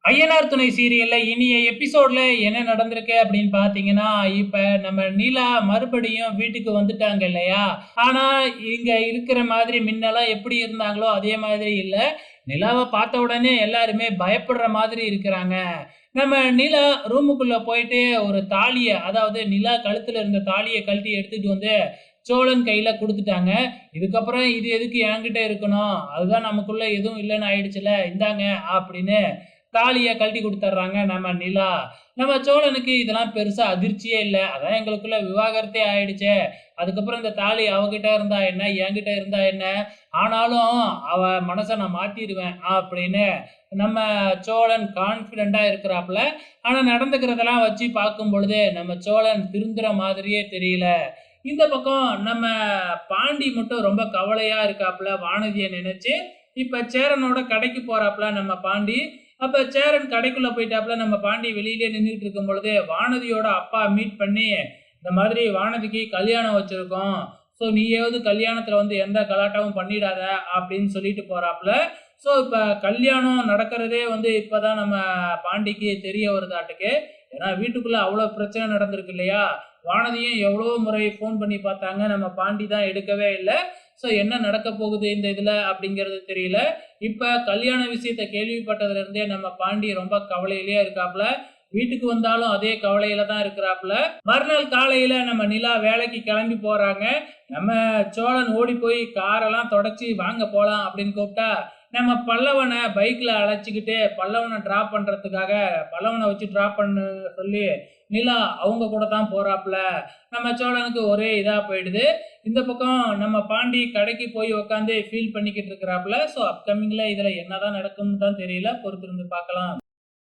ஐயனார் துணை சீரியல்ல இனிய எபிசோட்ல என்ன நடந்திருக்கு அப்படின்னு பாத்தீங்கன்னா, இப்ப நம்ம நிலா மறுபடியும் வீட்டுக்கு வந்துட்டாங்க இல்லையா? ஆனா, இங்க இருக்கிற மாதிரி மின்னலாம் எப்படி இருந்தாங்களோ அதே மாதிரி இல்ல. நிலாவ பார்த்த உடனே எல்லாருமே பயப்படுற மாதிரி இருக்கிறாங்க. நம்ம நிலா ரூமுக்குள்ள போயிட்டு ஒரு தாலிய, அதாவது நிலா கழுத்துல இருந்த தாலிய கழட்டி எடுத்துட்டு வந்து சோழன் கையில குடுத்துட்டாங்க. இதுக்கப்புறம் இது எதுக்கு என்கிட்ட இருக்கணும்? அதுதான் நமக்குள்ள எதுவும் இல்லன்னு ஆயிடுச்சுல்ல. இந்தாங்க அப்படின்னு தாலிய கழட்டி குடுத்துர்றாங்க நம்ம நிலா. நம்ம சோழனுக்கு இதெல்லாம் பெருசா அதிர்ச்சியே இல்ல. அதான் எங்களுக்குள்ள விவாகரத்தே ஆயிடுச்சே. அதுக்கப்புறம் இந்த தாலி அவகிட்ட இருந்தா என்ன? என்கிட்ட இருந்தா என்ன? ஆனாலும் அவ மனச நான் மாத்திருவேன் அப்படின்னு நம்ம சோழன் கான்ஃபிடென்ட்டா இருக்கிறாப்ல. ஆனா நடந்துக்கிறதெல்லாம் வச்சு பார்க்கும் பொழுது, நம்ம சோழன் திருந்துற மாதிரியே தெரியல. இந்த பக்கம் நம்ம பாண்டி மட்டும் ரொம்ப கவலையா இருக்காப்ல வானதிய நினைச்சு. இப்ப சேரனோட கடைக்கு போறாப்ல நம்ம பாண்டி. அப்ப சேரன் கடைக்குள்ள போயிட்டாப்ல. நம்ம பாண்டி வெளியிலே நின்னுட்டு இருக்கும் பொழுது, வானதியோட அப்பா மீட் பண்ணி, இந்த மாதிரி வானதிக்கு கல்யாணம் வச்சிருக்கோம். ஸோ நீயாவது கல்யாணத்துல வந்து எந்த கலாட்டாவும் பண்ணிடாத அப்படின்னு சொல்லிட்டு போறாப்ல. ஸோ இப்ப கல்யாணம் நடக்கிறதே வந்து இப்பதான் நம்ம பாண்டிக்கு தெரிய வருதாட்டுக்கு. ஏன்னா வீட்டுக்குள்ள அவ்வளவு பிரச்சனை நடந்திருக்கு இல்லையா? வானதியும் எவ்வளவோ முறை ஃபோன் பண்ணி பார்த்தாங்க. நம்ம பாண்டி தான் எடுக்கவே இல்ல. ஸோ என்ன நடக்க போகுது இந்த இதுல அப்படிங்கிறது தெரியல. இப்ப கல்யாண விஷயத்த கேள்விப்பட்டதுல இருந்தே நம்ம பாண்டி ரொம்ப கவலையிலேயே இருக்காப்ல. வீட்டுக்கு வந்தாலும் அதே கவலையில தான் இருக்கிறாப்ல. மறுநாள் காலையில நம்ம நிலா வேலைக்கு கிளம்பி போறாங்க. நம்ம சோழன் ஓடி போய் காரெல்லாம் தொடச்சு வாங்க போலாம் அப்படின்னு கூப்பிட்டா, நம்ம பல்லவனை பைக்ல அழைச்சிக்கிட்டு பல்லவனை டிராப் பண்றதுக்காக பல்லவனை வச்சு டிராப் பண்ண சொல்லி நிலா அவங்க கூட தான் போறாப்ல. நம்ம சோழனுக்கு ஒரே இதா போயிடுது. இந்த பக்கம் நம்ம பாண்டி கடைக்கு போய் உட்காந்து ஃபீல் பண்ணிக்கிட்டு இருக்கிறாப்ல. ஸோ அப்கமிங்ல இதுல என்னதான் நடக்கும்னு தான் தெரியல. பொறுத்திருந்து பார்க்கலாம்.